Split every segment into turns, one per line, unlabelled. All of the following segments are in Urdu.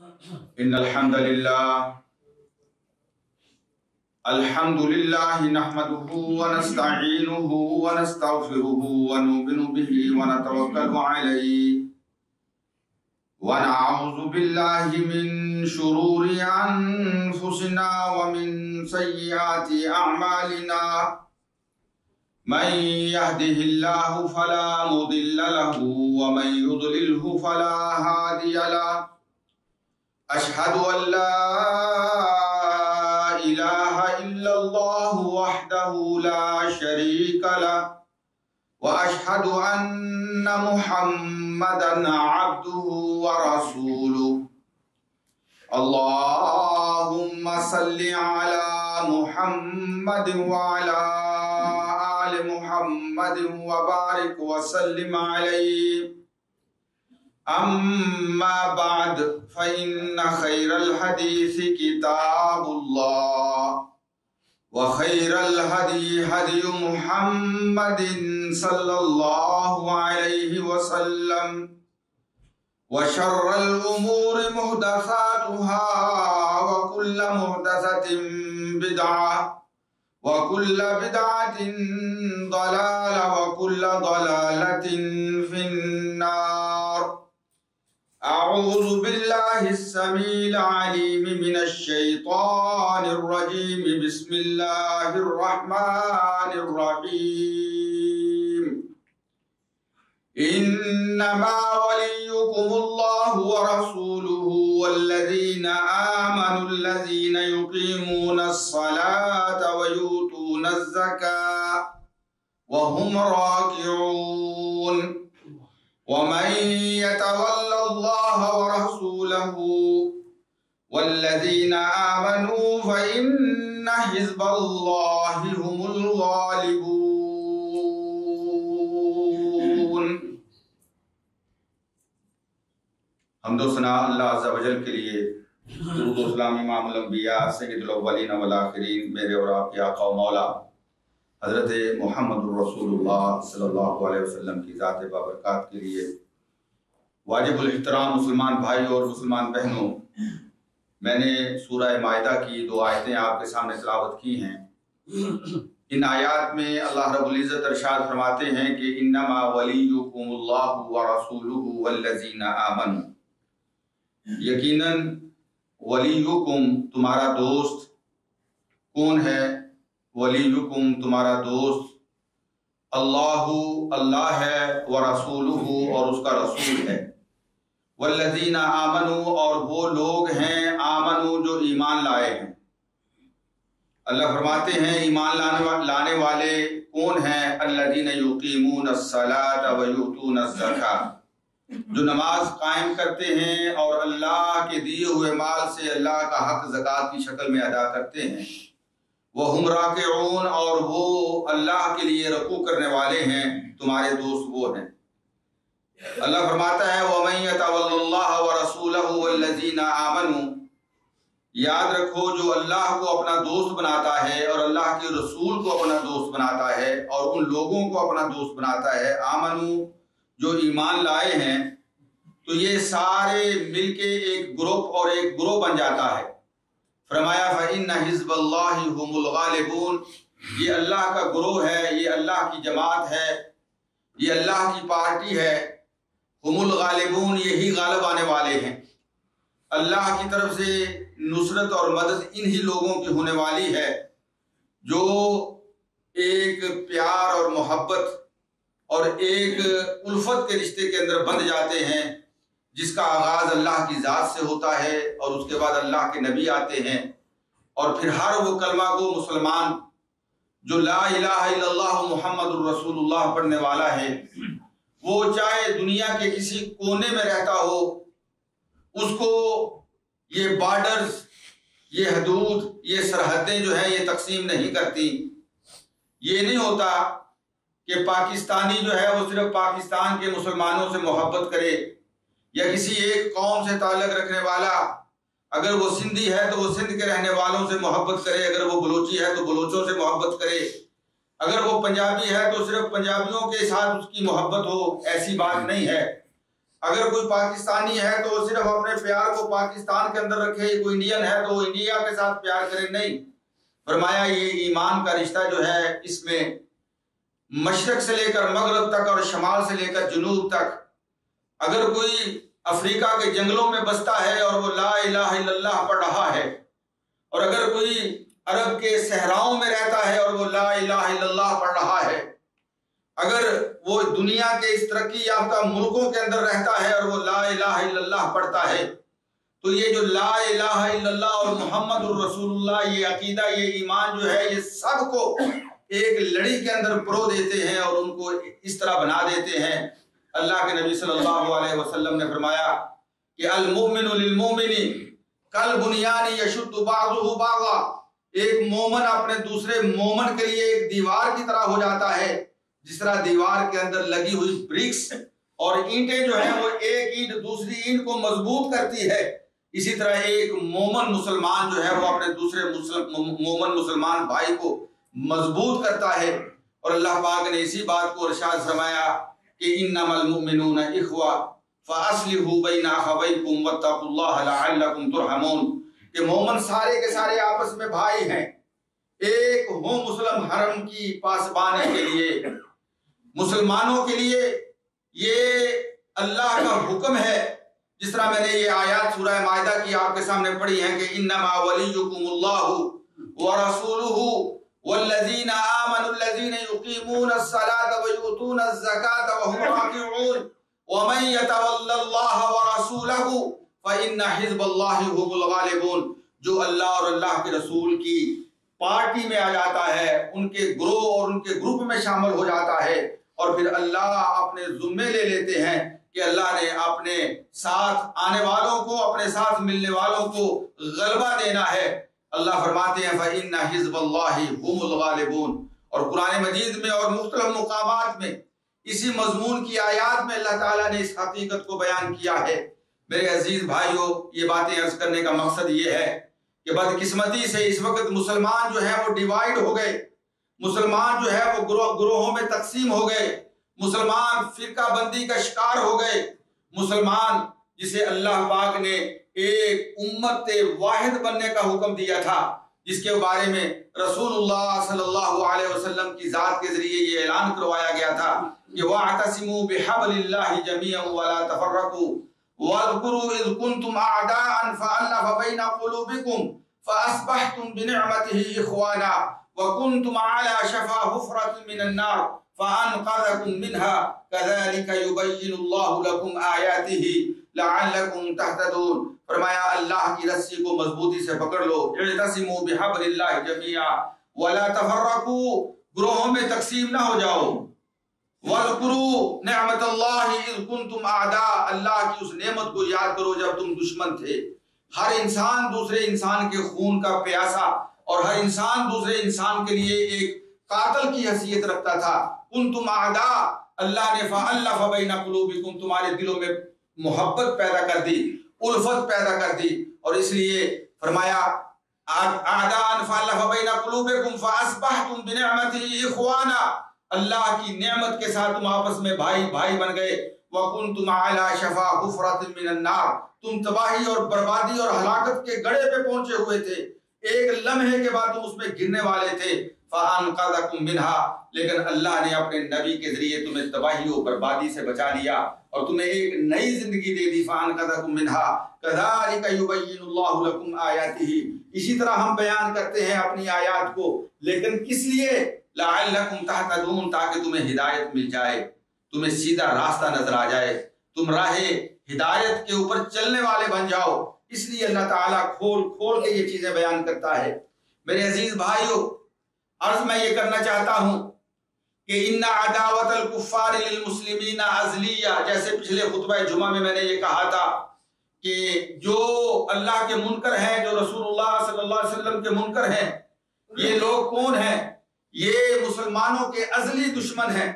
إن الحمد لله نحمده ونستعينه ونستغفره ونؤمن به ونتوكل عليه ونعوذ بالله من شرور أنفسنا ومن سيئات أعمالنا من يهده الله فلا مضل له ومن يضلله فلا هادي له أشهد أن لا إله إلا الله وحده لا شريك له وأشهد أن محمدًا عبده ورسوله اللهم صل على محمد وعلى آل محمد وبارك وسلم عليه أما بعد فإن خير الحديث كتاب الله وخير الهدي هدي محمد صلى الله عليه وسلم وشر الأمور محدثاتها وكل محدثة بدعة وكل بدعة ضلالة وكل ضلالة في النار أعوذ بالله السميع العليم من الشيطان الرجيم بسم الله الرحمن الرحيم إنما وليكم الله ورسوله والذين آمنوا الذين يقيمون الصلاة ويؤتون الزكاة وهم راكعون ومن يتولى الله ورسوله والذين آمنوا فإن حزب الله هم الغالبون۔ حمد و ثنا اللہ عز و جل کے لیے، درود و سلام امام الانبیاء سید الاولین والآخرین، میرے اور آپ کے آقا و مولا حضرت محمد الرسول اللہ صلی اللہ علیہ وسلم کی ذات بابرکات کے لیے۔ واجب الاحترام مسلمان بھائی اور مسلمان بہنوں، میں نے سورہ مائدہ کی 2 آیتیں آپ کے سامنے تلاوت کی ہیں۔ ان آیات میں اللہ رب العزت ارشاد فرماتے ہیں کہ انما ولیکم اللہ ورسولہ والذین آمنوا، یقیناً ولیکم تمہارا دوست کون ہے؟ ولیکم تمہارا دوست اللہ ہے، ورسولہ اور اس کا رسول ہے، والذین آمنوا اور وہ لوگ ہیں آمنوا جو ایمان لائے ہیں۔ اللہ فرماتے ہیں ایمان لانے والے کون ہیں؟ الذین یقیمون الصلاۃ ویؤتون الزکاۃ، جو نماز قائم کرتے ہیں اور اللہ کے دیے ہوئے مال سے اللہ کا حق زکوٰۃ کی شکل میں ادا کرتے ہیں۔ وَهُمْ رَاكِعُونَ اور وہ اللہ کے لیے رکوع کرنے والے ہیں، تمہارے دوست وہ ہیں۔ اللہ فرماتا ہے وَمَن يَتَوَلَّ اللَّهَ وَرَسُولَهُ وَالَّذِينَ آمَنُوا، یاد رکھو جو اللہ کو اپنا دوست بناتا ہے اور اللہ کے رسول کو اپنا دوست بناتا ہے اور ان لوگوں کو اپنا دوست بناتا ہے، آمنو جو ایمان لائے ہیں، تو یہ سارے مل کے ایک گروپ اور ایک گروہ بن جاتا ہے۔ فرمایا فَإِنَّ حِزْبَ اللَّهِ هُمُ الْغَالِبُونَ، یہ اللہ کا گروہ ہے، یہ اللہ کی جماعت ہے، یہ اللہ کی پارٹی ہے۔ ہم الغالبون، یہی غالب آنے والے ہیں۔ اللہ کی طرف سے نصرت اور مدد انہی لوگوں کی ہونے والی ہے جو ایک پیار اور محبت اور ایک الفت کے رشتے کے اندر بندھ جاتے ہیں، جس کا آغاز اللہ کی ذات سے ہوتا ہے اور اس کے بعد اللہ کے نبی آتے ہیں، اور پھر ہر وہ کلمہ گو مسلمان جو لا الہ الا اللہ محمد الرسول اللہ پڑھنے والا ہے، وہ چاہے دنیا کے کسی کونے میں رہتا ہو، اس کو یہ بارڈرز، یہ حدود، یہ سرحدیں جو ہیں یہ تقسیم نہیں کرتی۔ یہ نہیں ہوتا کہ پاکستانی جو ہے وہ صرف پاکستان کے مسلمانوں سے محبت کرے، یا کسی ایک قوم سے تعلق رکھنے والا اگر وہ سندھی ہے تو وہ سندھ کے رہنے والوں سے محبت کرے، اگر وہ بلوچی ہے تو بلوچوں سے محبت کرے، اگر وہ پنجابی ہے تو صرف پنجابیوں کے ساتھ اس کی محبت ہو، ایسی بات نہیں ہے۔ اگر کوئی پاکستانی ہے تو وہ صرف اپنے پیار کو پاکستان کے اندر رکھے، کوئی انڈین ہے تو وہ انڈیا کے ساتھ پیار کرے، نہیں۔ فرمایا یہ ایمان کا رشتہ جو ہے اس میں مشرق سے لے کر مغرب تک اور شمال سے لے کر جنوب تک، اگر کوئی افریقہ کے جنگلوں میں بستا ہے اور وہ لا الہ الا اللہ پڑھ رہا ہے، اور اگر کوئی عرب کے صحراؤں میں رہتا ہے اور وہ لا الہ الا اللہ پڑھ رہا ہے، اگر وہ دنیا کے اس ترقی یافتہ ملکوں کے اندر رہتا ہے اور وہ لا الہ الا اللہ پڑھتا ہے، تو یہ جو لا الہ الا اللہ اور محمد الرسول اللہ، یہ عقیدہ، یہ ایمان جو ہے، یہ سب کو ایک لڑی کے اندر پرو دیتے ہیں اور ان کو اس طرح بنا دیتے ہیں۔ اللہ کے نبی صلی اللہ علیہ وسلم نے فرمایا کہ المؤمن للمؤمن کالبنیان یشد بعضہ بعضا، ایک مومن اپنے دوسرے مومن کے لیے ایک دیوار کی طرح ہو جاتا ہے، جس طرح دیوار کے اندر لگی ہوئی برکس اور اینٹیں جو ہیں وہ ایک اینٹ دوسری اینٹ کو مضبوط کرتی ہے، اسی طرح ایک مومن مسلمان جو ہے وہ اپنے دوسرے مومن مسلمان بھائی کو مضبوط کرتا ہے۔ اور اللہ پاک نے اسی بات کو ارشاد فرمایا کہ انما المؤمنون اخوہ فاصلحوا بین اخویکم واتقوا اللہ لعلکم ترحمون، کہ مومن سارے کے سارے آپس میں بھائی ہیں، ایک ہو مسلم حرم کی پاسبانی کے لیے۔ مسلمانوں کے لیے یہ اللہ کا حکم ہے، جس طرح میں نے یہ آیات سورہ مائدہ کی آپ کے سامنے پڑھی ہیں کہ انما ولیکم اللہ ورسولہ والذین آمنوا الذین یقیمون الصلاة ویؤتون الزکاة وهم راکعون ومن یتول اللہ ورسولہ فإن حزب اللہ هم الغالبون، جو اللہ اور اللہ کے رسول کی پارٹی میں آ جاتا ہے، ان کے گروہ اور ان کے گروپ میں شامل ہو جاتا ہے، اور پھر اللہ اپنے ذمے لے لیتے ہیں کہ اللہ نے اپنے ساتھ آنے والوں کو، اپنے ساتھ ملنے والوں کو غلبہ دینا ہے۔ اللہ فرماتے ہیں فَإِنَّ حِزْبَ اللَّهِ هُمُ الْغَالِبُونَ، اور قرآن مجید میں اور مختلف مقامات میں اسی مضمون کی آیات میں اللہ تعالیٰ نے اس حقیقت کو بیان کیا ہے۔ میرے عزیز بھائیوں، یہ باتیں عرض کرنے کا مقصد یہ ہے کہ بدقسمتی سے اس وقت مسلمان جو ہیں وہ ڈیوائیڈ ہو گئے، مسلمان جو ہے وہ گروہوں میں تقسیم ہو گئے، مسلمان فرقہ بندی کا شکار ہو گئے۔ مسلمان جسے اللہ پاک نے ایک امت واحد بننے کا حکم دیا تھا، جس کے بارے میں رسول اللہ صلی اللہ علیہ وسلم کی ذات کے ذریعے یہ اعلان کروایا گیا تھا کہ وَاعْتَصِمُوا بِحَبْلِ اللَّهِ جَمِيعًا وَلَا تَفَرَّقُوا وَاذْكُرُوا إِذْ كُنْتُمْ أَعْدَاءً فَأَلَّفَ بَيْنَ قُلُوبِكُمْ فَأَصْبَحْتُمْ بِنِعْمَتِهِ إِخْوَانًا وَكُنْتُمْ عَلَى شَفَا حُفْرَةٍ مِّنَ النَّارِ فَأَنْقَذَكُم مِّنْهَا كَذَلِكَ يُبَيِّنُ اللَّهُ لَكُمْ آيَاتِهِ لَعَلَّكُمْ تَهْتَدُونَ۔ فرمایا اللہ کی رسی کو مضبوطی سے پکڑ لو، اعتصموا بحبل اللہ جميعا ولا تفرقوا، گروہوں میں تقسیم نہ ہو جاؤ۔ واذکروا نعمت اللہ اذ کنتم اعداء، اللہ کی اس نعمت کو یاد کرو جب تم دشمن تھے۔ ہر انسان دوسرے انسان کے خون کا پیاسا، اور ہر انسان دوسرے انسان کے لیے ایک قاتل کی حیثیت رکھتا تھا۔ کنتم اعداء، اللہ نے فألف بین قلوبکم، تمہارے دلوں میں محبت پیدا کر دی، الفت پیدا کر دی، اور اس لیے فرمایا اعداء فألف بین قلوبکم فاصبحتم بنعمته اخوانا، اللہ کی نعمت کے ساتھ تم آپس میں بھائی بھائی بن گئے۔ وکنتم علی شفا حفرۃ من النار، تم تباہی اور بربادی اور ہلاکت کے گڑھے پہ پہنچے ہوئے تھے، ایک لمحے کے بعد تم اس میں گرنے والے تھے۔ فانقذکم منہا، لیکن اللہ نے اپنے نبی کے ذریعے تمہیں تباہی و بربادی سے بچا لیا اور تمہیں ایک نئی زندگی دے دی۔ فانقذکم منہا کذالک یبین اللہ لکم آیاتہ، اسی طرح ہم بیان کرتے ہیں اپنی آیات کو، لیکن کس لیے؟ لعلکم تہتدون، تاکہ تمہیں ہدایت مل جائے، تمہیں سیدھا راستہ نظر آ جائے، تم راہ ہدایت کے اوپر چلنے والے بن جاؤ۔ اس لیے اللہ تعالیٰ کھول کھول کے یہ چیزیں بیان کرتا ہے۔ میرے عزیز بھائیوں، عرض میں یہ کرنا چاہتا ہوں کہ ان عداوت الکفار للمسلمین ازلیہ، جیسے پچھلے خطبہ جمعہ میں نے یہ کہا تھا کہ جو اللہ کے منکر ہیں، جو رسول اللہ صلی اللہ علیہ وسلم کے منکر ہیں، یہ لوگ کون ہیں؟ یہ مسلمانوں کے ازلی دشمن ہیں،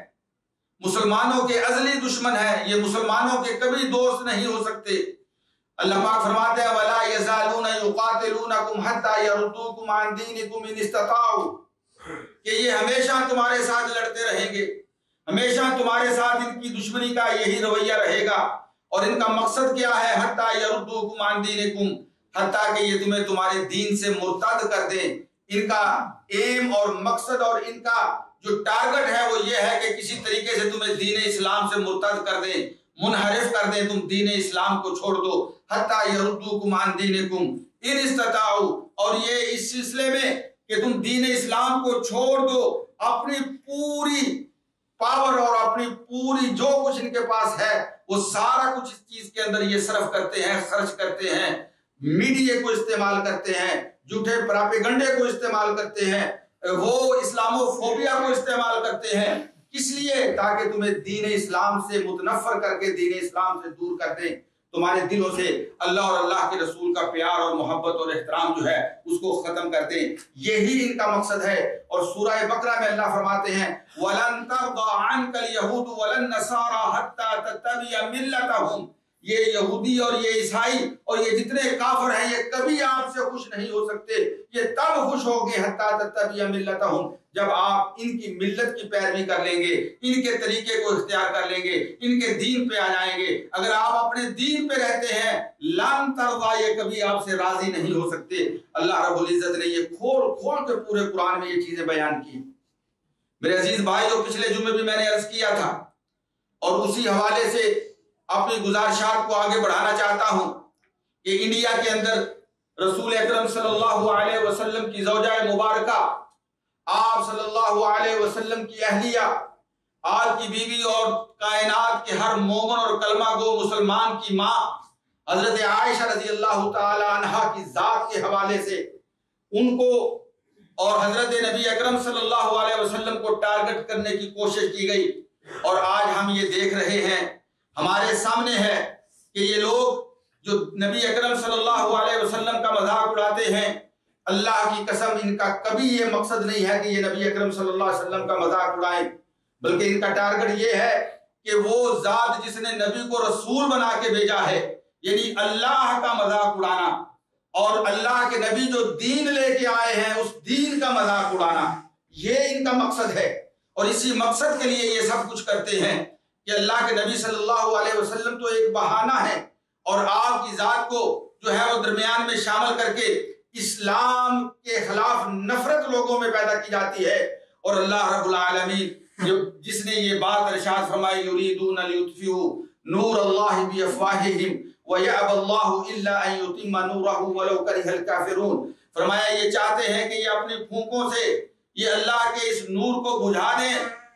مسلمانوں کے ازلی دشمن ہیں، یہ مسلمانوں کے کبھی دوست نہیں ہو سکتے۔ اللہ پاک فرماتے ہیں وَلَا يَزَالُونَ يُقَاتِلُونَكُمْ حَتَّى يَرُدُّوكُمْ عَنْ دِينِكُمْ إِنِ اسْتَطَاعُوا، کہ یہ ہمیشہ تمہارے ساتھ لڑتے رہیں گے، ہمیشہ تمہارے ساتھ ان کی دشمنی کا یہی رویہ رہے گا، اور ان کا مقصد کیا ہے؟ حتیٰ یردوکم عن دینکم، حتیٰ کہ یہ تمہیں تمہارے دین سے مرتد کر دیں۔ ان کا ایم اور مقصد اور ان کا جو ٹارگٹ ہے وہ یہ ہے کہ کسی طریقے سے تمہیں دین اسلام سے مرتد کر دیں، منحرف کر دیں، تم دین اسلام کو چھوڑ دو۔ حتیٰ یردوکم عن دینکم ان استطاعوا، اور یہ اس سلسلے میں کہ تم دین اسلام کو چھوڑ دو، اپنی پوری پاور اور اپنی پوری جو کچھ ان کے پاس ہے وہ سارا کچھ اس چیز کے اندر یہ صرف کرتے ہیں، خرچ کرتے ہیں، میڈیا کو استعمال کرتے ہیں، جھوٹے پراپیگنڈے کو استعمال کرتے ہیں، وہ اسلامو فوبیا کو استعمال کرتے ہیں۔ کس لیے؟ تاکہ تمہیں دین اسلام سے متنفر کر کے دین اسلام سے دور کر دیں، تمہارے دلوں سے اللہ اور اللہ کے رسول کا پیار اور محبت اور احترام جو ہے اس کو ختم کر دیں۔ یہی ان کا مقصد ہے۔ اور سورہ بقرہ میں اللہ فرماتے ہیں وَلَن تَرْضَىٰ عَنْكَ الْيَهُودُ وَلَا النَّصَارَىٰ حَتَّىٰ تَتَّبِعَ مِلَّتَهُمْ، یہ یہودی اور یہ عیسائی اور یہ جتنے کافر ہیں یہ کبھی آپ سے خوش نہیں ہو سکتے، یہ تب خوش ہوگے حَتَّىٰ تَتَّبِعَ مِلَّتَهُمْ، جب آپ ان کی ملت کی پیروی کر لیں گے، ان کے طریقے کو اختیار کر لیں گے، ان کے دین پہ آ جائیں گے۔ اگر آپ اپنے دین پہ رہتے ہیں لن ترضیٰ، یہ کبھی آپ سے راضی نہیں ہو سکتے۔ اللہ رب العزت نے یہ کھول کھول کے پورے قرآن میں یہ چیزیں بیان کی۔ میرے عزیز بھائی، جو پچھلے جمعے بھی میں نے عرض کیا تھا اور اسی حوالے سے اپنی گزارشات کو آگے بڑھانا چاہتا ہوں کہ انڈیا کے اندر رسول اکرم صلی اللہ علیہ وسلم کی زوجہ مبارکہ، آپ صلی اللہ علیہ وسلم کی اہلیہ، آپ کی بیوی اور کائنات کے ہر مومن اور کلمہ گو مسلمان کی ماں حضرت عائشہ رضی اللہ تعالی عنہا کی ذات کے حوالے سے ان کو اور حضرت نبی اکرم صلی اللہ علیہ وسلم کو ٹارگٹ کرنے کی کوشش کی گئی۔ اور آج ہم یہ دیکھ رہے ہیں، ہمارے سامنے ہے کہ یہ لوگ جو نبی اکرم صلی اللہ علیہ وسلم کا مذاق اڑاتے ہیں، اللہ کی قسم ان کا کبھی یہ مقصد نہیں ہے کہ یہ نبی اکرم صلی اللہ علیہ وسلم کا مذاق اڑائیں، بلکہ ان کا ٹارگٹ یہ ہے کہ وہ ذات جس نے نبی کو رسول بنا کے بھیجا ہے، یعنی اللہ کا مذاق اڑانا، اور اللہ کے نبی جو دین لے کے آئے ہیں اس دین کا مذاق اڑانا، یہ ان کا مقصد ہے۔ اور اسی مقصد کے لیے یہ سب کچھ کرتے ہیں کہ اللہ کے نبی صلی اللہ علیہ وسلم تو ایک بہانہ ہے، اور آپ کی ذات کو جو ہے وہ درمیان میں شامل کر کے اسلام کے خلاف نفرت لوگوں میں پیدا کی جاتی ہے۔ اور اللہ رب العالمین جس نے یہ بات ارشاد فرمائی یریدون لیطفئوا نور اللہ بافواہہم ویأبی اللہ الا ان یتم نورہ ولو کرہ الکافرون، فرمایا یہ چاہتے ہیں کہ یہ اپنی پھونکوں سے یہ اللہ کے اس نور کو بجھا دیں،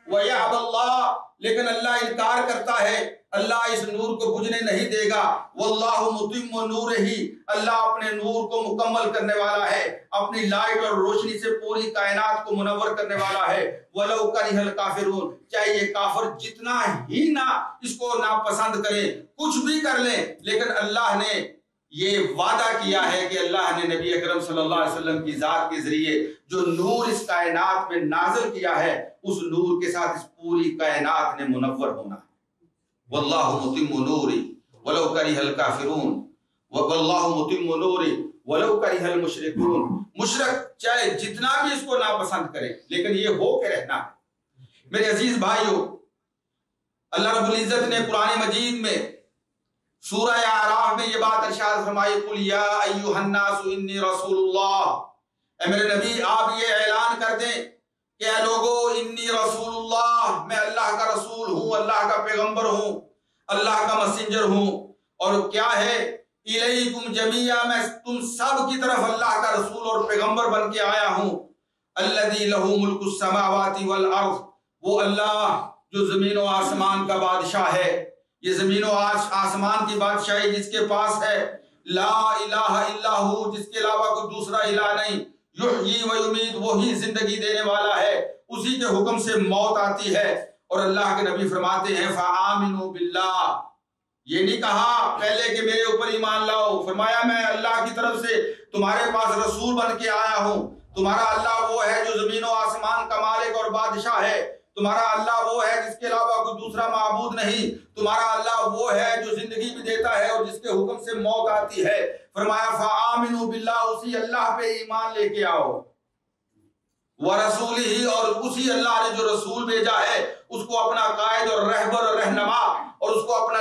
ویأبی اللہ، لیکن اللہ انکار کرتا ہے، اللہ اس نور کو بجھنے نہیں دے گا۔ واللہ متم نورہ، اللہ اپنے نور کو مکمل کرنے والا ہے، اپنی لائٹ اور روشنی سے پوری کائنات کو منور کرنے والا ہے۔ ولو کرہ الکافرون، چاہے یہ کافر جتنا ہی نہ اس کو ناپسند کریں، کچھ بھی کر لیں، لیکن اللہ نے یہ وعدہ کیا ہے کہ اللہ نے نبی اکرم صلی اللہ علیہ وسلم کی ذات کے ذریعے جو نور اس کائنات میں نازل کیا ہے، اس نور کے ساتھ اس پوری کائنات نے منور ہونا ہے۔ واللہ متم نورہ ولو کرہ الکافرون واللہ متم نورہ ولو کرہ المشرکون، مشرک چاہے جتنا بھی اس کو ناپسند کرے لیکن یہ ہو کے رہنا ہے۔ میرے عزیز بھائیو، اللہ رب العزت نے قرآن مجید میں سورہ اعراف میں یہ بات ارشاد فرمائی قل یا ایھا الناس انی رسول اللہ، اے میرے نبی آپ یہ اعلان کر دیں کہ اے لوگو انی رسول اللہ، میں اللہ کا رسول ہوں، اللہ کا پیغمبر ہوں، اللہ کا مسنجر ہوں۔ اور کیا ہے الیکم جمیعا، میں تم سب کی طرف اللہ کا رسول اور پیغمبر بن کے آیا ہوں۔ الذی لہ ملک السماوات والارض، وہ اللہ جو زمین و آسمان کا بادشاہ ہے، یہ زمین و آسمان کی بادشاہی جس کے پاس ہے، لا الہ الا ہو، جس کے علاوہ کوئی دوسرا الہ نہیں، یحیی و یمیت، وہی زندگی دینے والا ہے، اسی کے حکم سے موت آتی ہے۔ اور اللہ کے نبی فرماتے ہیں فآمنوا باللہ، یہ نہیں کہا پہلے کہ میرے اوپر ایمان لاؤ، فرمایا میں اللہ کی طرف سے تمہارے پاس رسول بن کے آیا ہوں۔ تمہارا اللہ وہ ہے جو زمین و آسمان کا مالک اور بادشاہ ہے، تمہارا اللہ وہ ہے جس کے علاوہ کوئی دوسرا معبود نہیں، تمہارا اللہ وہ ہے جو زندگی بھی دیتا ہے اور جس کے حکم سے موت آتی ہے۔ فرمایا فآمنوا باللہ، اسی اللہ پہ ایمان لے کے آؤ، ورسولہ، اور اسی اللہ نے جو رسول بھیجا ہے اس کو اپنا قائد اور رہبر اور رہنما اور اس کو اپنا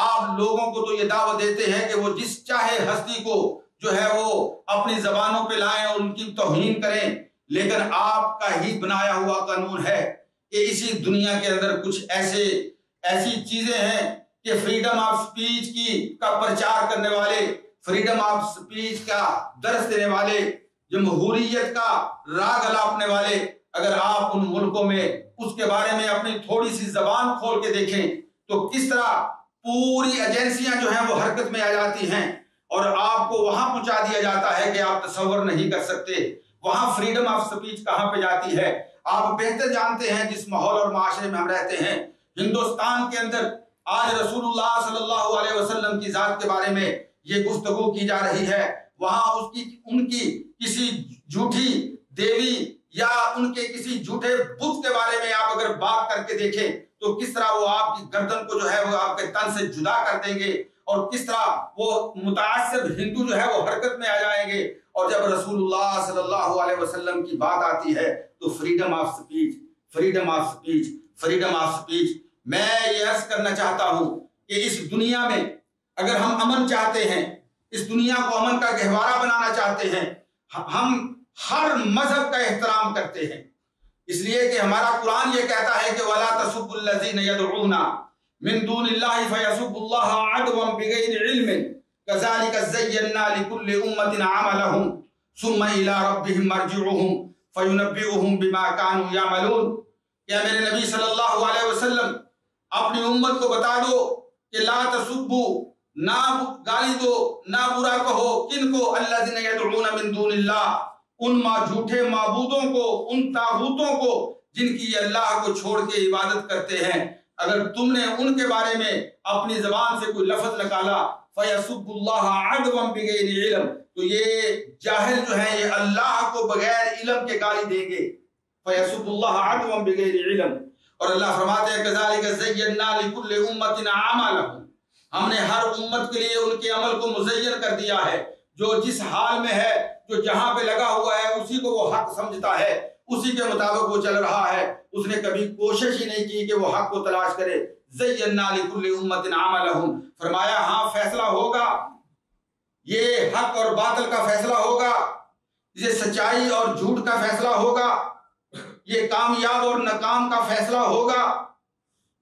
آپ لوگوں کو تو یہ دعوت دیتے ہیں کہ وہ جس چاہے ہستی کو جو ہے وہ اپنی زبانوں پہ لائیں اور ان کی توہین کریں، لیکن آپ کا ہی بنایا ہوا قانون ہے کہ اسی دنیا کے اندر کچھ ایسی چیزیں ہیں کہ فریڈم آف سپیچ کا پرچار کرنے والے، فریڈم آف سپیچ کا درس دینے والے، جمہوریت کا راگ الاپنے والے، اگر آپ ان ملکوں میں اس کے بارے میں اپنی تھوڑی سی زبان کھول کے دیکھیں تو کس طرح پوری ایجنسیاں جو ہیں وہ حرکت میں آ جاتی ہیں اور آپ کو وہاں پہنچا دیا جاتا ہے کہ آپ تصور نہیں کر سکتے وہاں فریڈم آف سپیچ کہاں پہ جاتی ہے۔ آپ بہتر جانتے ہیں جس ماحول اور معاشرے میں ہم رہتے ہیں، ہندوستان کے اندر آج رسول اللہ صلی اللہ علیہ وسلم کی ذات کے بارے میں یہ گفتگو کی جا رہی ہے، وہاں ان کی کسی جھوٹی دیوی یا ان کے کسی جھوٹے بت کے بارے میں آپ اگر بات کر کے دیکھیں تو کس طرح وہ آپ کی گردن کو جو ہے وہ آپ کے تن سے جدا کر دیں گے اور کس طرح وہ متعصب ہندو جو ہے وہ حرکت میں آ جائیں گے۔ اور جب رسول اللہ صلی اللہ علیہ وسلم کی بات آتی ہے تو freedom of speech, freedom of speech, freedom of speech. میں یہ عرض کرنا چاہتا ہوں کہ اس دنیا میں اگر ہم امن چاہتے ہیں، اس دنیا کو امن کا گہوارہ بنانا چاہتے ہیں، ہم ہر مذہب کا احترام کرتے ہیں، اس لیے کہ ہمارا قرآن یہ کہتا ہے کہ وَلَا تَسُبُّوا الَّذِينَ يَدْعُونَ مِن دُونِ اللَّهِ فَيَسُبُّوا اللَّهَ عَدْوًا بِغَيْرِ عِلْمٍ كَذَلِكَ زَيَّنَّا لِكُلِّ أُمَّةٍ عَمَلَهُمْ ثُمَّ إِلَىٰ رَبِّهِمْ مَرْجِعُهُمْ فَيُنَبِّئُهُم بِمَا كَانُوا يَعْمَلُونَ۔ کہ میرے نبی صلی اللہ علیہ وسلم اپنی امت کو بتا دو کہ لا تسبوا، نہ گالی دو، نہ برا کہو، کن کو؟ الذین یدعون من دون اللہ، ان جھوٹے معبودوں کو، ان طاغوتوں کو جن کی یہ اللہ کو چھوڑ کے عبادت کرتے ہیں۔ اگر تم نے ان کے بارے میں اپنی زبان سے کوئی لفظ نکالا فَيَسُبُّ اللَّهَ عَدْوًا بِغَيْرِ عِلْمٍ، تو یہ جاہل جو ہیں یہ اللہ کو بغیر علم کے گالی دیں گے۔ فَيَسُبُّ اللَّهَ عَدْوًا بِغَيْرِ عِلْمٍ۔ اور اللہ فرماتے ہیں كَذَلِكَ زَيَّنَّا لِكُلِّ أُمَّةٍ عَمَلَهُمْ، ہم نے ہر امت کے لیے ان کے عمل کو مزین کر دیا ہے، جو جس حال میں ہے، جو جہاں پہ لگا ہوا ہے اسی کو وہ حق سمجھتا ہے، اسی کے مطابق وہ چل رہا ہے، اس نے کبھی کوشش ہی نہیں کی کہ وہ حق کو تلاش کرے۔ زَيَّنَّا لِكُلِّ أُمَّةٍ عَمَلَهُمْ، فرمایا ہاں فیصلہ ہوگا، یہ حق اور باطل کا فیصلہ ہوگا، یہ سچائی اور جھوٹ کا فیصلہ ہوگا، یہ کامیاب اور ناکام کا فیصلہ ہوگا،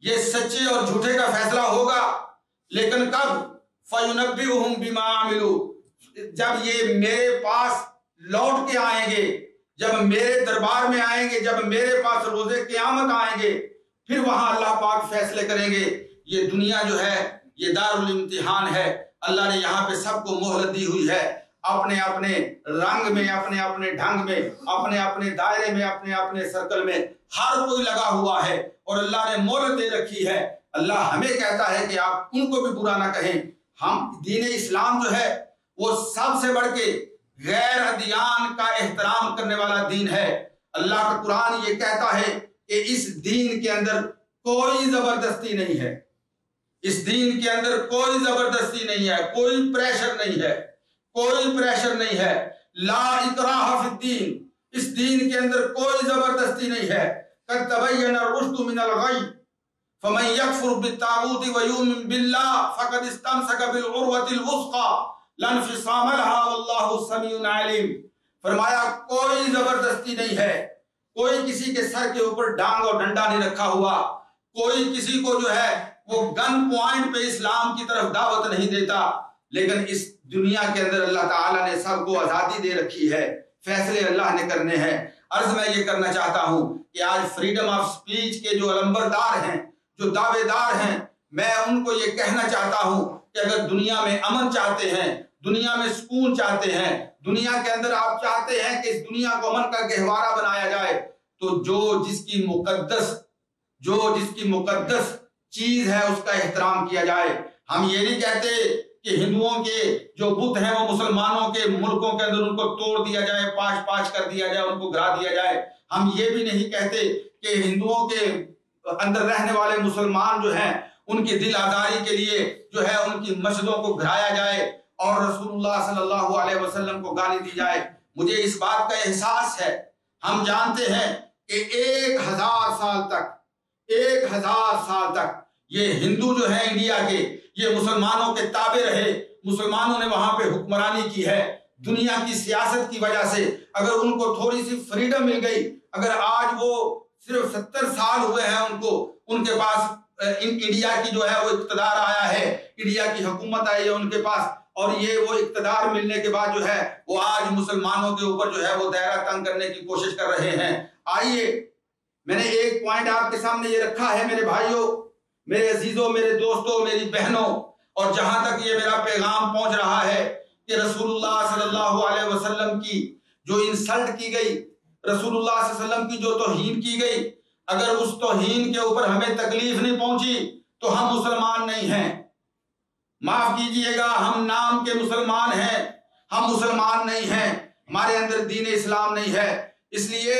یہ سچے اور جھوٹے کا فیصلہ ہوگا، لیکن کب؟ فَيُنَبِّئُهُم بِمَا عَمِلُوا، جب یہ میرے پاس لوٹ کے آئیں گے، جب میرے دربار میں آئیں گے، جب میرے پاس روز قیامت آئیں گے، پھر وہاں اللہ پاک فیصلے کریں گے۔ یہ دنیا جو ہے یہ دار الامتحان ہے، اللہ نے یہاں پہ سب کو مہلت دی ہوئی ہے، اپنے اپنے رنگ میں، اپنے اپنے ڈھنگ میں، اپنے اپنے دائرے میں، اپنے اپنے سرکل میں ہر کوئی لگا ہوا ہے اور اللہ نے مہلت دے رکھی ہے۔ اللہ ہمیں کہتا ہے کہ آپ ان کو بھی برا نہ کہیں۔ ہم دین اسلام جو ہے وہ سب سے بڑھ کے غیر ادیان کا احترام کرنے والا دین ہے۔ اللہ کا قرآن یہ کہتا ہے کہ اس دین کے اندر کوئی زبردستی نہیں ہے، اس دین کے اندر کوئی زبردستی نہیں ہے، کوئی پریشر نہیں ہے، کوئی پریشر نہیں ہے۔ لا اکراہ فی الدین، اس دین کے اندر کوئی زبردستی نہیں ہے۔ قد تبین الرشد من الغی فمن یکفر بالطاغوت ویؤمن باللہ فقد استمسک بالعروۃ الوثقی لا انفصام لها واللہ سمیع علیم۔ فرمایا کوئی زبردستی نہیں ہے، کوئی کسی کے سر کے اوپر ڈانگ اور ڈنڈا نہیں رکھا ہوا، کوئی کسی کو جو ہے وہ گن پوائنٹ پہ اسلام کی طرف دعوت نہیں دیتا، لیکن اس دنیا کے اندر اللہ تعالیٰ نے سب کو آزادی دے رکھی ہے، فیصلے اللہ نے کرنے ہیں۔ عرض میں یہ کرنا چاہتا ہوں کہ آج فریڈم آف سپیچ کے جو علمبردار ہیں، جو دعوے دار ہیں، میں ان کو یہ کہنا چاہتا ہوں کہ اگر دنیا میں امن چاہتے ہیں، دنیا میں سکون چاہتے ہیں، دنیا کے اندر آپ چاہتے ہیں کہ اس دنیا کو امن کا گہوارہ بنایا جائے، تو جس کی مقدس چیز ہے اس کا احترام کیا جائے۔ ہم یہ نہیں کہتے کہ ہندوؤں کے جو بت ہیں وہ مسلمانوں کے ملکوں کے اندر ان کو توڑ دیا جائے، پاش کر دیا جائے، ان کو گرا دیا جائے۔ ہم یہ بھی نہیں کہتے کہ ہندوؤں کے اندر رہنے والے مسلمان جو ہیں ان کی دل آزاری کے لیے جو ہے ان کی مسجدوں کو گھرایا جائے اور رسول اللہ صلی اللہ علیہ وسلم کو گالی دی جائے۔ مجھے اس بات کا احساس ہے، ہم جانتے ہیں کہ 1000 سال تک یہ ہندو جو ہیں انڈیا کے، یہ مسلمانوں کے تابع رہے، مسلمانوں نے وہاں پہ حکمرانی کی ہے۔ دنیا کی سیاست کی وجہ سے اگر ان کو تھوڑی سی فریڈم مل گئی، اگر آج وہ صرف 70 سال ہوئے ہیں ان کے پاس انڈیا کی جو ہے وہ اقتدار آیا ہے، انڈیا کی حکومت آئی ہے ان کے پاس، اور یہ وہ اقتدار ملنے کے بعد جو ہے وہ آج مسلمانوں کے اوپر جو ہے وہ دائرہ تنگ کرنے کی کوشش کر رہے ہیں۔ آئیے میں نے ایک پوائنٹ آپ کے سامنے یہ رکھا ہے میرے بھائیوں، میرے عزیزوں، میرے دوستوں، میری بہنوں، اور جہاں تک یہ میرا پیغام پہنچ رہا ہے کہ رسول اللہ صلی اللہ علیہ وسلم کی جو انسلٹ کی گئی، رسول اللہ صلی اللہ علیہ وسلم کی جو توہین کی گئی، اگر اس توہین کے اوپر ہمیں تکلیف نہیں پہنچی تو ہم مسلمان نہیں ہیں۔ معاف کیجئے گا، ہم نام کے مسلمان ہیں، ہم مسلمان نہیں ہیں، ہمارے اندر دین اسلام نہیں ہے۔ اس لیے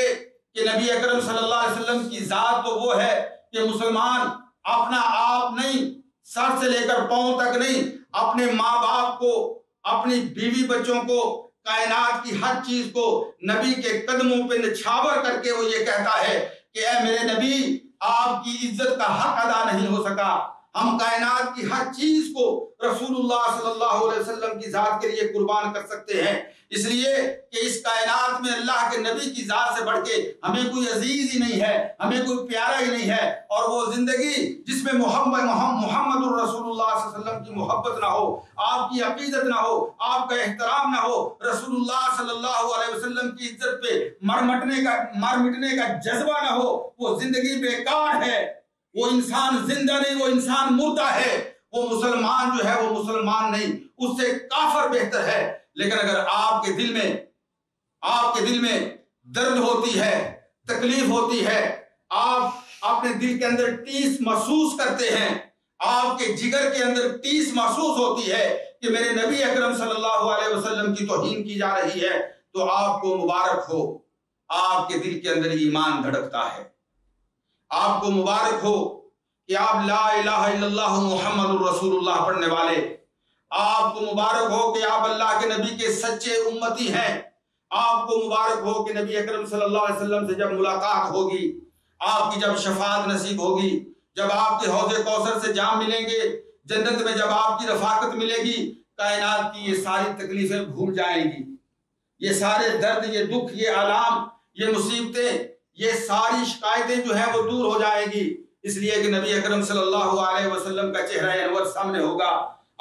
کہ نبی اکرم صلی اللہ علیہ وسلم کی ذات تو وہ ہے کہ مسلمان اپنا آپ نہیں، سر سے لے کر پاؤں تک نہیں، اپنے ماں باپ کو، اپنی بیوی بچوں کو، کائنات کی ہر چیز کو نبی کے قدموں پہ نچھاور کر کے وہ یہ کہتا ہے کہ اے میرے نبی، آپ کی عزت کا حق ادا نہیں ہو سکا۔ ہم کائنات کی ہر چیز کو رسول اللہ صلی اللہ علیہ وسلم کی ذات کے لیے قربان کر سکتے ہیں، اس لیے کہ اس کائنات میں اللہ کے نبی کی ذات سے بڑھ کے ہمیں کوئی عزیز ہی نہیں ہے، ہمیں کوئی پیارا ہی نہیں ہے۔ اور وہ زندگی جس میں محمد الرسول اللہ صلی اللہ علیہ وسلم کی محبت نہ ہو، آپ کی عقیدت نہ ہو، آپ کا احترام نہ ہو، رسول اللہ صلی اللہ علیہ وسلم کی عزت پہ مر مٹنے کا جذبہ نہ ہو، وہ زندگی بیکار ہے۔ وہ انسان زندہ نہیں، وہ انسان مردہ ہے، وہ مسلمان جو ہے وہ مسلمان نہیں، اس سے کافر بہتر ہے۔ لیکن اگر آپ کے دل میں درد ہوتی ہے، تکلیف ہوتی ہے، آپ اپنے دل کے اندر ٹیس محسوس کرتے ہیں، آپ کے جگر کے اندر ٹیس محسوس ہوتی ہے کہ میرے نبی اکرم صلی اللہ علیہ وسلم کی توہین کی جا رہی ہے، تو آپ کو مبارک ہو، آپ کے دل کے اندر ایمان دھڑکتا ہے۔ آپ کو مبارک ہو کہ آپ لا الہ الا اللہ محمد الرسول اللہ پڑھنے والے، آپ کو مبارک ہو کہ آپ اللہ کے نبی کے سچے امتی ہیں، آپ کو مبارک ہو کہ نبی اکرم صلی اللہ علیہ وسلم سے جب ملاقات ہوگی، آپ کی جب شفاعت نصیب ہوگی، جب آپ کے حوض کوثر سے جام ملیں گے، جنت میں جب آپ کی رفاقت ملے گی، کائنات کی یہ ساری تکلیفیں بھول جائیں گی، یہ سارے درد، یہ دکھ، یہ آلام، یہ مصیبتیں، یہ ساری شکایتیں جو ہیں وہ دور ہو جائیں گی، اس لیے کہ نبی اکرم صلی اللہ علیہ وسلم کا چہرہ انور سامنے ہوگا،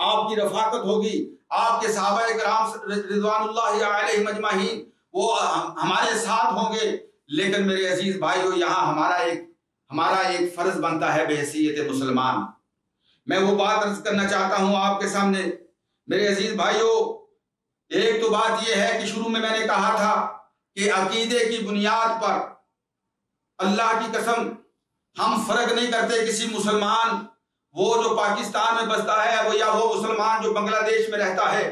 آپ کی رفاقت ہوگی، آپ کے صحابہ کرام رضوان اللہ علیہم اجمعین وہ ہمارے ساتھ ہوں گے۔ لیکن میرے عزیز بھائیو، یہاں ہمارا ایک فرض بنتا ہے بحیثیت مسلمان۔ میں وہ بات عرض کرنا چاہتا ہوں آپ کے سامنے میرے عزیز بھائیو۔ ایک تو بات یہ ہے کہ شروع میں نے کہا تھا کہ عقیدے کی بنیاد پر اللہ کی قسم ہم فرق نہیں کرتے کسی مسلمان، وہ جو پاکستان میں بستا ہے یا وہ مسلمان جو بنگلہ دیش میں رہتا ہے،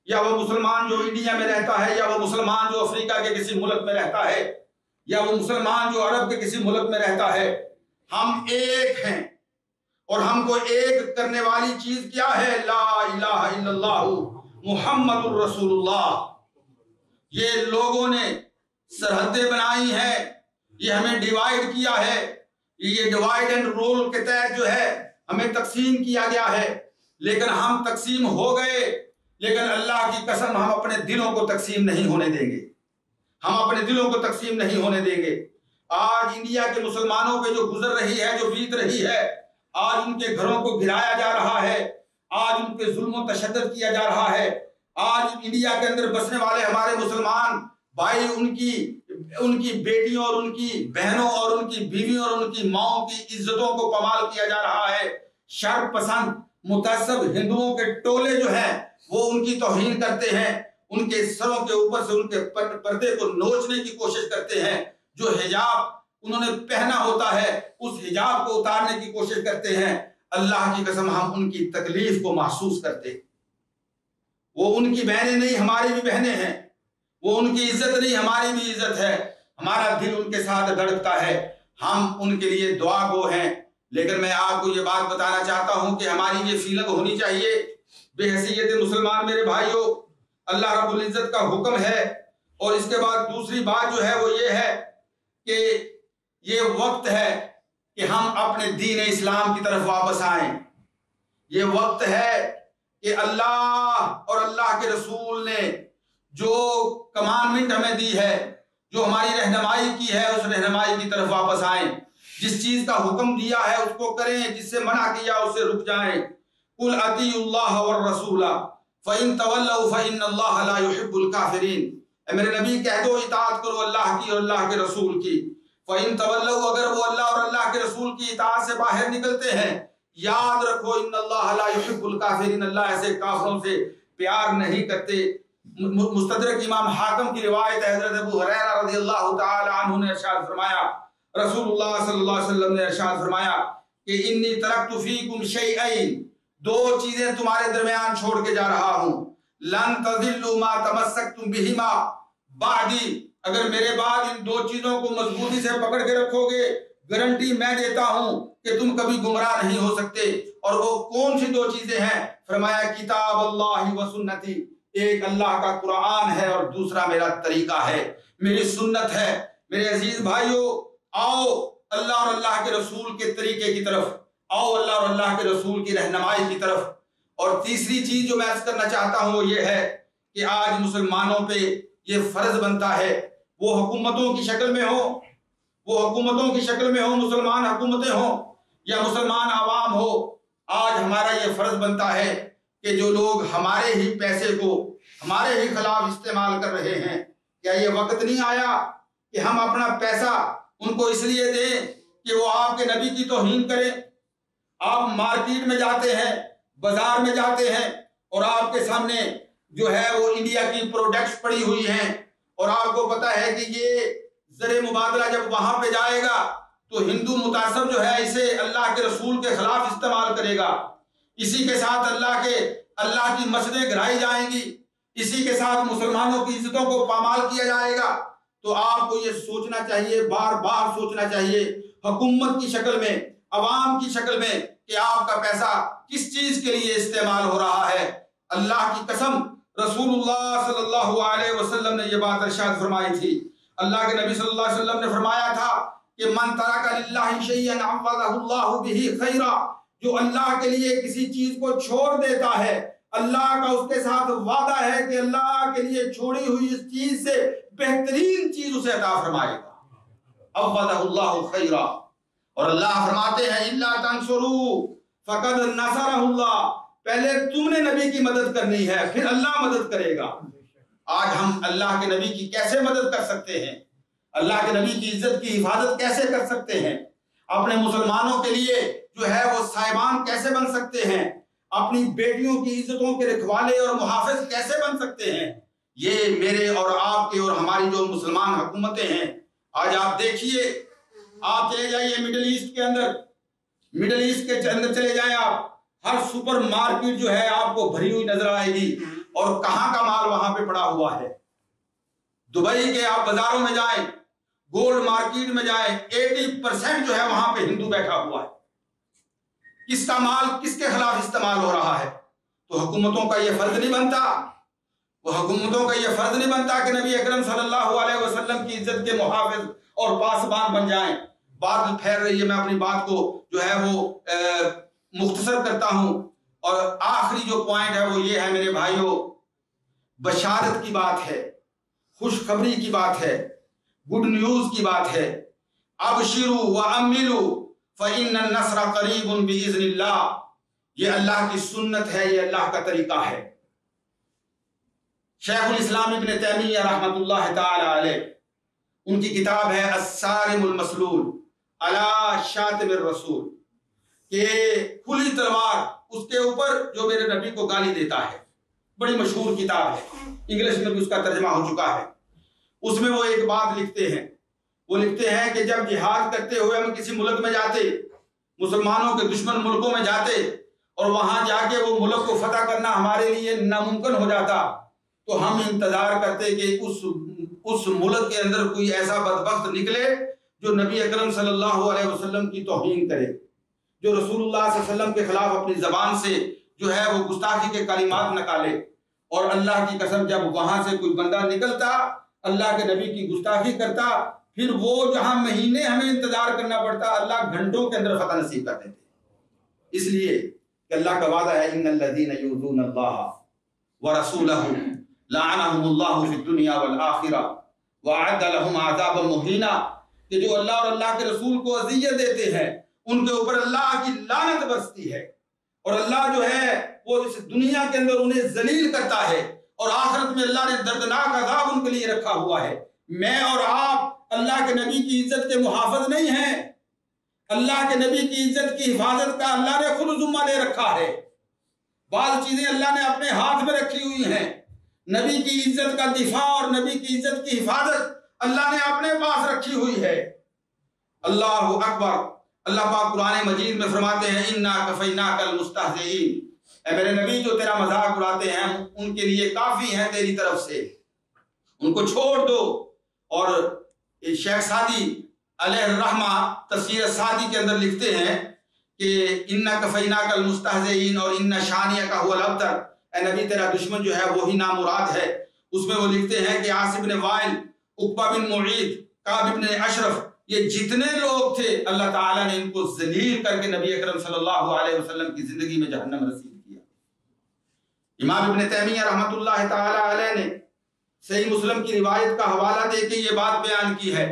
یا وہ مسلمان جو انڈیا میں رہتا ہے، یا وہ مسلمان جو افریقہ کے کسی ملک میں رہتا ہے، یا وہ مسلمان جو عرب کے کسی ملک میں رہتا ہے، ہم ایک ہیں، اور ہم کو ایک کرنے والی چیز کیا ہے؟ لا الہ الا اللہ محمد الرسول اللہ۔ یہ لوگوں نے سرحدیں بنائی ہیں، یہ ہمیں ڈیوائیڈ کیا ہے، یہ ڈیوائیڈ اینڈ رول کے تحت جو ہے ہمیں تقسیم کیا گیا ہے، لیکن ہم تقسیم ہو گئے، لیکن اللہ کی قسم ہم اپنے دلوں کو تقسیم نہیں ہونے دیں گے، ہم اپنے دلوں کو تقسیم نہیں ہونے دیں گے۔ آج انڈیا کے مسلمانوں پہ جو گزر رہی ہے، جو بیت رہی ہے، آج ان کے گھروں کو گرایا جا رہا ہے، آج ان پہ ظلم و تشدد کیا جا رہا ہے، آج انڈیا کے اندر بسنے والے ہمارے مسلمان بھائی، ان کی بیٹیوں اور ان کی بہنوں اور ان کی بیویوں اور ان کی ماؤں کی عزتوں کو پامال کیا جا رہا ہے۔ شر پسند متعصب ہندوؤں کے ٹولے جو ہیں وہ ان کی توہین کرتے ہیں، ان کے سروں کے اوپر سے ان کے پردے کو نوچنے کی کوشش کرتے ہیں، جو حجاب انہوں نے پہنا ہوتا ہے اس حجاب کو اتارنے کی کوشش کرتے ہیں۔ اللہ کی قسم ہم ان کی تکلیف کو محسوس کرتے، وہ ان کی بہنیں نہیں ہماری بھی بہنیں ہیں، وہ ان کی عزت نہیں ہماری بھی عزت ہے، ہمارا دل ان کے ساتھ دھڑکتا ہے، ہم ان کے لیے دعا گو ہیں۔ لیکن میں آپ کو یہ بات بتانا چاہتا ہوں کہ ہماری یہ فیلنگ ہونی چاہیے بے حیثیت مسلمان میرے بھائیوں، اللہ رب العزت کا حکم ہے۔ اور اس کے بعد دوسری بات جو ہے وہ یہ ہے کہ یہ وقت ہے کہ ہم اپنے دین اسلام کی طرف واپس آئیں، یہ وقت ہے کہ اللہ اور اللہ کے رسول نے جو کمانڈمنٹ ہمیں دی ہے، جو ہماری رہنمائی کی ہے، اس رہنمائی کی طرف واپس آئیں، جس چیز کا حکم دیا ہے اس کو کریں، جس سے منع کیا اس سے رک جائیں۔ قُلْ أَطِیعُوا اللَّهَ وَالرَّسُولَ فَإِن تَوَلَّوْا فَإِنَّ اللَّهَ لَا يُحِبُّ الْكَافِرِينَ۔ اے میرے نبی کہہ دو اطاعت کرو اللہ کی اور اللہ کے رسول کی۔ فَإِن تَوَلَّوْا اگر وہ اللہ اور اللہ کے رسول کی اطاعت سے باہر نکلتے ہیں، یاد رکھو ان اللہ لا يحب الکافرین، اللہ ایسے کافروں سے پیار نہیں کرتے۔ مستدرک امام حاکم کی روایت ہے، حضرت ابو ہریرہ رضی اللہ تعالی عنہ نے ارشاد فرمایا، رسول اللہ صلی اللہ علیہ وسلم نے ارشاد فرمایا کہ انی ترکت فیکم شیئین، دو چیزیں تمہارے درمیان چھوڑ کے جا رہا ہوں، لن تضلوا ما تمسکتم بہما بعدی، اگر میرے بعد ان دو چیزوں کو مضبوطی سے پکڑ کے رکھو گے، گارنٹی میں دیتا ہوں کہ تم کبھی گمراہ نہیں ہو سکتے۔ اور وہ کون سی دو چیزیں ہیں؟ فرمایا کتاب اللہ و سنتی، ایک اللہ کا قرآن ہے اور دوسرا میرا طریقہ ہے، میری سنت ہے۔ میرے عزیز بھائیو، آؤ اللہ اور اللہ کے رسول کے طریقے کی طرف، آؤ اللہ اور اللہ کے رسول کی رہنمائی کی طرف۔ اور تیسری چیز جو میں عرض کرنا چاہتا ہوں وہ یہ ہے کہ آج مسلمانوں پہ یہ فرض بنتا ہے، وہ حکومتوں کی شکل میں ہو، وہ حکومتوں کی شکل میں ہو، مسلمان حکومتیں ہوں یا مسلمان عوام ہو، آج ہمارا یہ فرض بنتا ہے کہ جو لوگ ہمارے ہی پیسے کو ہمارے ہی خلاف استعمال کر رہے ہیں، کیا یہ وقت نہیں آیا کہ ہم اپنا پیسہ ان کو اس لیے دیں کہ وہ آپ کے نبی کی توہین کریں؟ آپ مارکیٹ میں جاتے ہیں، بازار میں جاتے ہیں اور آپ کے سامنے جو ہے وہ انڈیا کی پروڈکٹس پڑی ہوئی ہیں، اور آپ کو پتا ہے کہ یہ زر مبادلہ جب وہاں پہ جائے گا تو ہندو متعصب جو ہے اسے اللہ کے رسول کے خلاف استعمال کرے گا، اسی کے ساتھ اللہ کی مسجدیں گرائی جائیں گی، اسی کے ساتھ مسلمانوں کی عزتوں کو پامال کیا جائے گا۔ تو آپ کو یہ سوچنا چاہیے، بار بار سوچنا چاہیے، حکومت کی شکل میں، عوام کی شکل میں، کہ آپ کا پیسہ کس چیز کے لیے استعمال ہو رہا ہے۔ اللہ کی قسم، رسول اللہ صلی اللہ علیہ وسلم نے یہ بات ارشاد فرمائی تھی۔ اللہ کے نبی صلی اللہ علیہ وسلم نے فرمایا تھا کہ من ترک للہ شیئا عوضہ اللہ بہ خیرا، جو اللہ کے لیے کسی چیز کو چھوڑ دیتا ہے، اللہ کا اس کے ساتھ وعدہ ہے کہ اللہ کے لیے چھوڑی ہوئی اس چیز سے بہترین چیز اسے عطا فرمائے گا، عوضہ اللہ خیرا۔ اور اللہ فرماتے ہیں الا تنصروا فقد نصرہ اللہ، پہلے تم نے نبی کی مدد کرنی ہے پھر اللہ مدد کرے گا۔ آج ہم اللہ کے نبی کی کیسے مدد کر سکتے ہیں؟ اللہ کے نبی کی عزت کی حفاظت کیسے کر سکتے ہیں؟ اپنے مسلمانوں کے لیے جو ہے وہ صاحبان کیسے بن سکتے ہیں؟ اپنی بیٹیوں کی عزتوں کے رکھوالے اور محافظ کیسے بن سکتے ہیں؟ یہ میرے اور آپ کے اور ہماری جو مسلمان حکومتیں ہیں، آج آپ دیکھیے، آپ چلے جائیے مڈل ایسٹ کے اندر چلے جائیں، آپ ہر سپر مارکیٹ جو ہے آپ کو بھری ہوئی نظر آئے گی، اور کہاں کا مال وہاں پہ پڑا ہوا ہے۔ دبئی کے آپ بازاروں میں جائیں، گولڈ مارکیٹ میں جائیں، 80% جو ہے وہاں پہ ہندو بیٹھا ہوا ہے۔ کس کا مال کس کے خلاف استعمال ہو رہا ہے؟ تو حکومتوں کا یہ فرض نہیں بنتا کہ نبی اکرم صلی اللہ علیہ وسلم کی عزت کے محافظ اور پاسبان بن جائیں۔ بات پھیل رہی ہے، میں اپنی بات کو جو ہے وہ مختصر کرتا ہوں، اور آخری جو پوائنٹ ہے وہ یہ ہے میرے بھائیوں، بشارت کی بات ہے، خوشخبری کی بات ہے، گڈ نیوز کی بات ہے۔ ابشروا واملوا فإن النصر قریب بإذن اللہ، یہ اللہ کی سنت ہے، یہ اللہ کا طریقہ ہے۔ شیخ الاسلام ابن تیمیہ رحمۃ اللہ تعالی علیہ، ان کی کتاب ہے الصارم المسلول علی شاتم الرسول، کہ کھلی تلوار اس کے اوپر جو میرے نبی کو گالی دیتا ہے، بڑی مشہور کتاب ہے، انگلش میں بھی اس کا ترجمہ ہو چکا ہے۔ اس میں وہ ایک بات لکھتے ہیں، وہ لکھتے ہیں کہ جب جہاد کرتے ہوئے ہم کسی ملک میں جاتے، مسلمانوں کے دشمن ملکوں میں جاتے، اور وہاں جا کے وہ ملک کو فتح کرنا ہمارے لیے ناممکن ہو جاتا، تو ہم انتظار کرتے کہ اس ملک کے اندر کوئی ایسا بدبخت نکلے جو نبی اکرم صلی اللہ علیہ وسلم کی توہین کرے، جو رسول اللہ صلی اللہ علیہ وسلم کے خلاف اپنی زبان سے جو ہے وہ گستاخی کے کلمات نکالے۔ اور اللہ کی قسم، جب وہاں سے کوئی بندہ نکلتا، اللہ کے نبی کی گستاخی کرتا، پھر وہ جہاں مہینے ہمیں انتظار کرنا پڑتا، اللہ گھنٹوں کے اندر فتح نصیب کر دیتے۔ اس لیے کہ اللہ کا وعدہ ہے ان الذین یؤذون اللہ ورسولہ لعنہم اللہ فی الدنیا والآخرہ وأعد لهم عذابا مہینا، کہ جو اللہ اور اللہ کے رسول کو اذیت دیتے ہیں ان کے اوپر اللہ کی لعنت برستی ہے، اور اللہ جو ہے وہ اس دنیا کے اندر انہیں ذلیل کرتا ہے، اور آخرت میں اللہ نے دردناک عذاب ان کے لیے رکھا ہوا ہے۔ میں اور آپ اللہ کے نبی کی عزت کے محافظ نہیں ہیں، اللہ کے نبی کی عزت کی حفاظت کا اللہ نے خود ذمہ لے رکھا ہے۔ بعض چیزیں اللہ نے اپنے ہاتھ میں رکھی ہوئی ہیں، نبی کی عزت کا دفاع اور نبی کی عزت کی حفاظت اللہ نے اپنے پاس رکھی ہوئی ہے۔ اللہ اکبر۔ اللہ پاک قرآن مجید میں فرماتے ہیں اِنَّا كَفَيْنَاكَ الْمُسْتَهْزِئِينَ، اے میرے نبی جو تیرا مذاق اڑاتے ہیں ان کے لیے کافی ہیں تیری طرف سے، ان کو چھوڑ دو۔ اور شیخ سعدی علیہ الرحمہ تفسیر سعدی کے اندر لکھتے ہیں کہ اِنَّا كَفَيْنَاكَ الْمُسْتَهْزِئِينَ اور اِنَّ شَانِئَكَ هُوَ الْأَبْتَرُ، اے نبی تیرا دشمن جو ہے وہی نامراد ہے۔ اس میں وہ لکھتے ہیں کہ عاصم بن وائل، عقبہ بن معیط، کعب بن اشرف، یہ جتنے لوگ تھے اللہ تعالیٰ نے ان کو ذلیل کر کے نبی اکرم صلی اللہ علیہ وسلم کی زندگی میں جہنم رسید کیا۔ امام ابن تیمیہ رحمۃ اللہ تعالیٰ علیہ نے صحیح مسلم کی روایت کا حوالہ دے کے یہ بات بیان کی ہے۔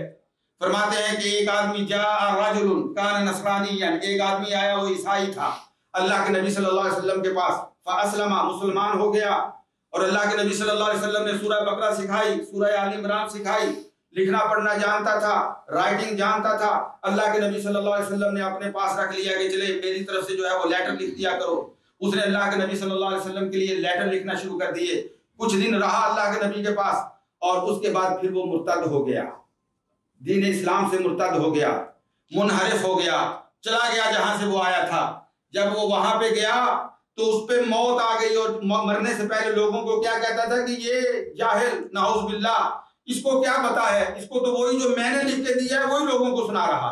فرماتے ہیں کہ ایک آدمی جاء رجل کان نصرانیا، ایک آدمی آیا وہ عیسائی تھا اللہ کے نبی صلی اللہ علیہ وسلم کے پاس، فاسلم، مسلمان ہو گیا، اور اللہ کے نبی صلی اللہ علیہ وسلم نے سورہ بقرہ سکھائی، سورہ آل عمران سکھائی، لکھنا پڑھنا جانتا تھا، رائٹنگ جانتا تھا۔ اللہ کے نبی صلی اللہ علیہ وسلم نے اپنے پاس رکھ لیا کہ چلے میری طرف سے جو ہے وہ لیٹر لکھ دیا کرو۔ اس نے اللہ کے نبی صلی اللہ علیہ وسلم کے لیے لیٹر لکھنا شروع کر دیے۔ کچھ دن رہا اللہ کے نبی کے پاس، اور اس کے بعد پھر وہ مرتد ہو گیا، دین اسلام سے مرتد ہو گیا، منحرف ہو گیا، چلا گیا جہاں سے وہ آیا تھا۔ جب وہ وہاں پہ گیا تو اس پہ موت آ گئی، اور مرنے سے پہلے لوگوں کو کیا کہتا تھا کہ یہ جاہل، نعوذ باللہ، اس کو کیا پتا ہے، اس کو تو وہی جو میں نے لکھ کے دیا ہے وہی لوگوں کو سنا رہا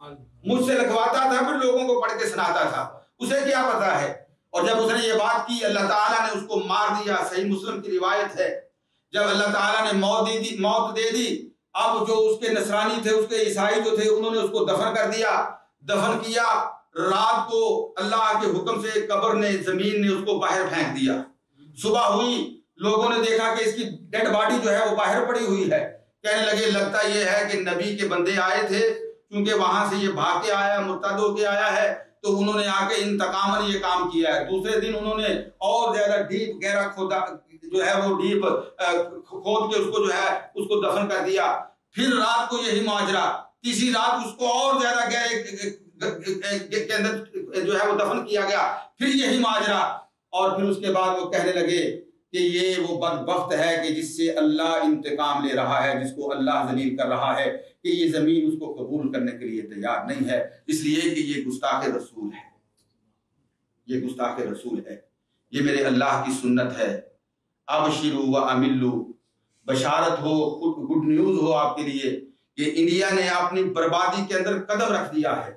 ہے، مجھ سے لکھواتا تھا پھر لوگوں کو پڑھ کے سناتا تھا، اسے کیا پتا ہے۔ اور جب اس نے یہ بات کی اللہ تعالیٰ نے اس کو مار دیا۔ صحیح مسلم کی روایت ہے جب اللہ تعالیٰ نے موت دے دی، اب جو اس کے نصرانی تھے، اس کے عیسائی جو تھے، انہوں نے اس کو دفن کر دیا، دفن کیا۔ رات کو اللہ کے حکم سے قبر نے، زمین نے اس کو باہر پھینک دیا۔ صبح ہوئی، لوگوں نے دیکھا کہ اس کی ڈیڈ باڈی جو ہے وہ باہر پڑی ہوئی ہے۔ کہنے لگے لگتا یہ ہے کہ نبی کے بندے آئے تھے، کیونکہ وہاں سے یہ بھاگ کے آیا، مرتد ہو کے آیا ہے، تو انہوں نے آ کے انتقاماً یہ کام کیا ہے۔ دوسرے دن انہوں نے اور زیادہ ڈیپ گہرا کھودا، جو ہے وہ ڈیپ کھود کے اس کو جو ہے اس کو دفن کر دیا۔ پھر رات کو یہی ماجرا، تیسری رات اس کو اور زیادہ گہرے کے اندر جو ہے وہ دفن کیا گیا، پھر یہی ماجرا۔ اور پھر اس کے بعد وہ کہنے لگے کہ یہ وہ بدبخت ہے کہ جس سے اللہ انتقام لے رہا ہے، جس کو اللہ ذلیل کر رہا ہے، کہ یہ زمین اس کو قبول کرنے کے لیے تیار نہیں ہے، اس لیے کہ یہ گستاخ رسول ہے، یہ گستاخ رسول ہے۔ یہ میرے اللہ کی سنت ہے۔ ابشروا واملوا، بشارت ہو، گڈ نیوز ہو آپ کے لیے کہ انڈیا نے اپنی بربادی کے اندر قدم رکھ دیا ہے۔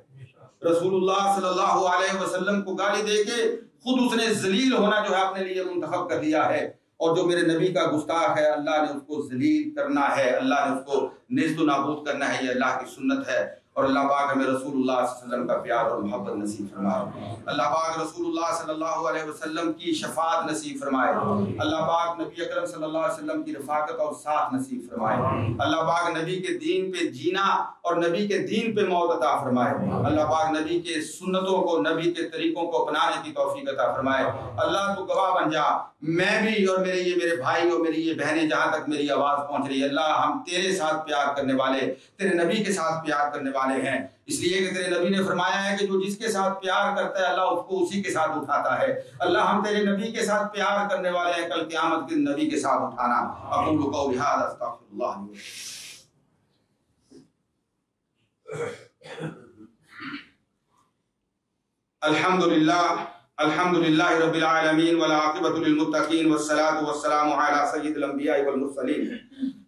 رسول اللہ صلی اللہ علیہ وسلم کو گالی دے کے خود اس نے ذلیل ہونا جو ہے اپنے لیے منتخب کر لیا ہے، اور جو میرے نبی کا گستاخ ہے اللہ نے اس کو ذلیل کرنا ہے، اللہ نے اس کو نیست و نابود کرنا ہے۔ یہ اللہ کی سنت ہے، اور اللہ پاک ہمیں رسول اللہ صلی اللہ علیہ وسلم کا پیار اور محبت نصیب فرمائے۔ اللہ پاک رسول اللہ صلی اللہ علیہ وسلم کی شفاعت نصیب فرمائے۔ اللہ پاک نبی اکرم صلی اللہ علیہ وسلم کی رفاقت اور ساتھ نصیب فرمائے۔ اللہ پاک نبی کے دین پہ جینا اور نبی کے دین پہ موت عطا فرمائے۔ اللہ پاک نبی کے سنتوں کو، نبی کے طریقوں کو اپنانے کی توفیق عطا فرمائے۔ اللہ تو گواہ بن جا، میں بھی اور میرے بھائی اور میری یہ بہنیں جہاں تک میری آواز پہنچ رہی ہے، اللہ ہم تیرے ساتھ پیار کرنے والے، تیرے نبی کے ساتھ پیار کرنے والے ہیں، اس لیے کہ تیرے نبی نے فرمایا ہے کہ جو جس کے ساتھ پیار کرتا ہے اللہ اس کو اسی کے ساتھ اٹھاتا ہے۔ اللہ ہم تیرے نبی کے ساتھ پیار کرنے والے ہیں، کل قیامت کے نبی کے ساتھ اٹھانا۔ اقول قولی ھذا استغفر اللہ لي الحمد للہ رب العالمین والعاقبۃ للمتقین والصلاة والسلام علی سید الانبیاء والمرسلین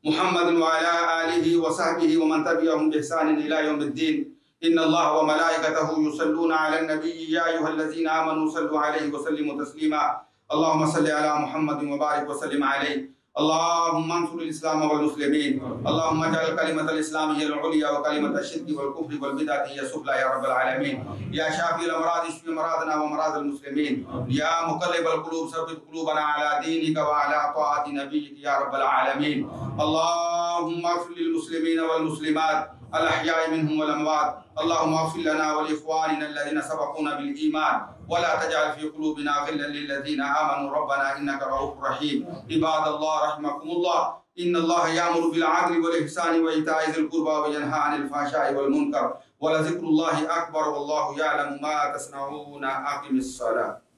محمد وعلی آلہ وصحبہ ومن تبعهم بإحسان إلی یوم الدین۔ ان اللہ وملائکتہ یصلون علی النبی یا ایھا الذین آمنوا صلوا علیہ وسلموا تسلیما۔ اللهم صل علی محمد وبارک وسلم علیہ اللهم انصر الاسلام والمسلمين. اللهم اجعل كلمة الاسلام هي العليا وكلمة الشرك والكفر والبدعة هي السفلى يا رب العالمين. يا شافي الامراض اشف مرضنا ومرض المسلمين. يا مقلب القلوب ثبت قلوبنا على دينك وعلى طاعة نبيك يا رب العالمين. اللهم اغفر للمسلمين والمسلمات الأحياء منهم والأموات. اللهم اغفر لنا ولإخواننا الذين سبقونا بالإيمان ولا تجعل في قلوبنا غلا للذين آمنوا ربنا إنك رؤوف رحيم. عباد الله رحمكم الله، إن الله يأمر بالعدل والإحسان وإيتاء ذي القربى وينهى عن الفحشاء والمنكر ولذكر الله أكبر والله يعلم ما تصنعون. أقم الصلاة.